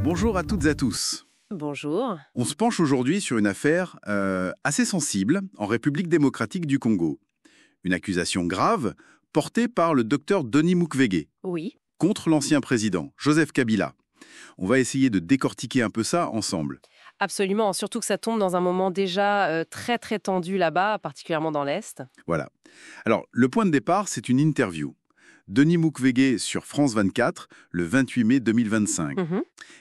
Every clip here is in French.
Bonjour à toutes et à tous. Bonjour. On se penche aujourd'hui sur une affaire assez sensible en République démocratique du Congo. Une accusation grave portée par le docteur Denis Mukwege Oui. contre l'ancien président, Joseph Kabila. On va essayer de décortiquer un peu ça ensemble. Absolument, surtout que ça tombe dans un moment déjà très très tendu là-bas, particulièrement dans l'Est. Voilà. Alors, le point de départ, c'est une interview. Denis Mukwege sur France 24, le 28 mai 2025.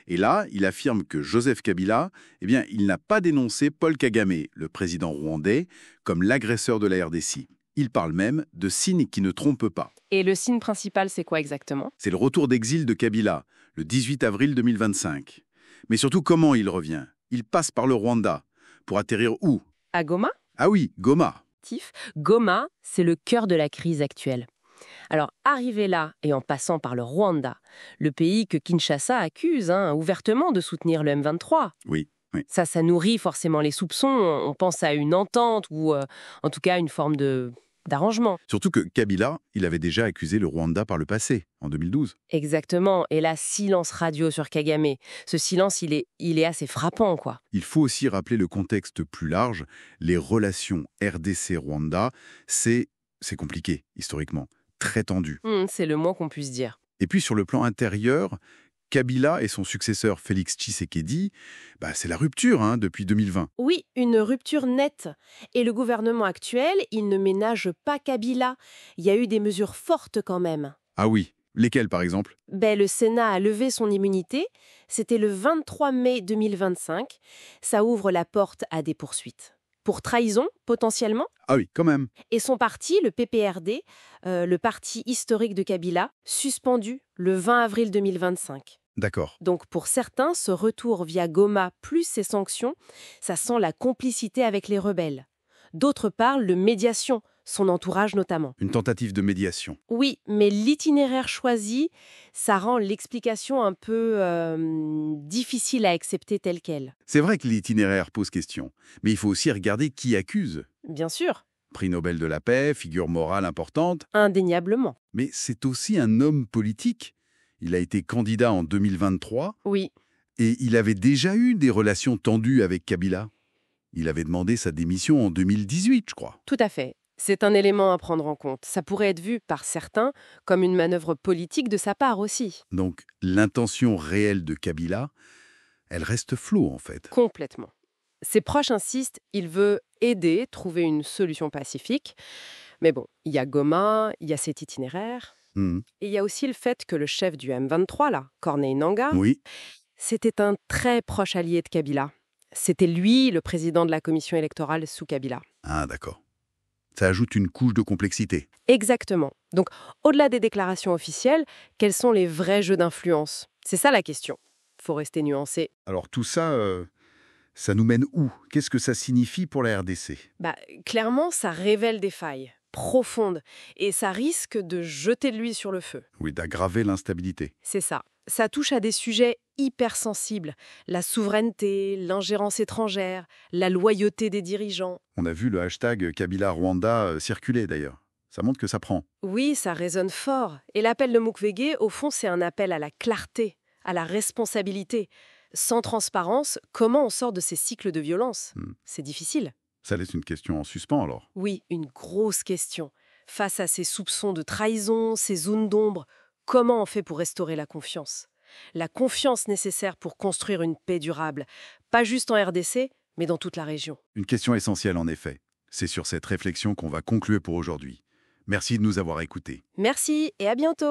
Et là, il affirme que Joseph Kabila, il n'a pas dénoncé Paul Kagame, le président rwandais, comme l'agresseur de la RDC. Il parle même de signes qui ne trompent pas. Et le signe principal, c'est quoi exactement? C'est le retour d'exil de Kabila, le 18 avril 2025. Mais surtout, comment il revient? Il passe par le Rwanda. Pour atterrir où? À Goma? Ah oui, Goma. Goma, c'est le cœur de la crise actuelle. Alors, arrivé là et en passant par le Rwanda, le pays que Kinshasa accuse ouvertement de soutenir le M23. Oui. Ça nourrit forcément les soupçons. On pense à une entente ou en tout cas une forme d'arrangement. Surtout que Kabila, il avait déjà accusé le Rwanda par le passé, en 2012. Exactement. Et là, silence radio sur Kagame. Ce silence, il est assez frappant, quoi. Il faut aussi rappeler le contexte plus large. Les relations RDC-Rwanda, c'est compliqué, historiquement. Très tendu. C'est le moins qu'on puisse dire. Et puis sur le plan intérieur, Kabila et son successeur Félix Tshisekedi, c'est la rupture depuis 2020. Oui, une rupture nette. Et le gouvernement actuel, il ne ménage pas Kabila. Il y a eu des mesures fortes quand même. Ah oui, lesquelles par exemple? Le Sénat a levé son immunité. C'était le 23 mai 2025. Ça ouvre la porte à des poursuites. Pour trahison, potentiellement. Ah oui, quand même. Et son parti, le PPRD, le parti historique de Kabila, suspendu le 20 avril 2025. D'accord. Donc pour certains, ce retour via Goma plus ces sanctions, ça sent la complicité avec les rebelles. D'autres parlent de médiation, son entourage notamment. Une tentative de médiation. Oui, mais l'itinéraire choisi, ça rend l'explication un peu difficile à accepter telle qu'elle. C'est vrai que l'itinéraire pose question, mais il faut aussi regarder qui accuse. Bien sûr. Prix Nobel de la paix, figure morale importante. Indéniablement. Mais c'est aussi un homme politique. Il a été candidat en 2023. Oui. Et il avait déjà eu des relations tendues avec Kabila. Il avait demandé sa démission en 2018, je crois. Tout à fait. C'est un élément à prendre en compte. Ça pourrait être vu par certains comme une manœuvre politique de sa part aussi. Donc, l'intention réelle de Kabila, elle reste floue en fait. Complètement. Ses proches insistent, il veut aider, trouver une solution pacifique. Mais bon, il y a Goma, il y a cet itinéraire. Et il y a aussi le fait que le chef du M23, là, Corneille Nangaa, Oui. c'était un très proche allié de Kabila. C'était lui, le président de la commission électorale sous Kabila. Ah, d'accord. Ça ajoute une couche de complexité. Exactement. Donc, au-delà des déclarations officielles, quels sont les vrais jeux d'influence? C'est ça la question. Faut rester nuancé. Alors tout ça, ça nous mène où? Qu'est-ce que ça signifie pour la RDC? Clairement, ça révèle des failles profondes et ça risque de jeter de l'huile sur le feu. Oui, d'aggraver l'instabilité. C'est ça. Ça touche à des sujets hyper sensibles. La souveraineté, l'ingérence étrangère, la loyauté des dirigeants. On a vu le hashtag Kabila-Rwanda circuler d'ailleurs. Ça montre que ça prend. Oui, ça résonne fort. Et l'appel de Mukwege, au fond, c'est un appel à la clarté, à la responsabilité. Sans transparence, comment on sort de ces cycles de violence? C'est difficile. Ça laisse une question en suspens alors. Oui, une grosse question. Face à ces soupçons de trahison, ces zones d'ombre, comment on fait pour restaurer la confiance? La confiance nécessaire pour construire une paix durable, pas juste en RDC, mais dans toute la région. Une question essentielle en effet. C'est sur cette réflexion qu'on va conclure pour aujourd'hui. Merci de nous avoir écoutés. Merci et à bientôt.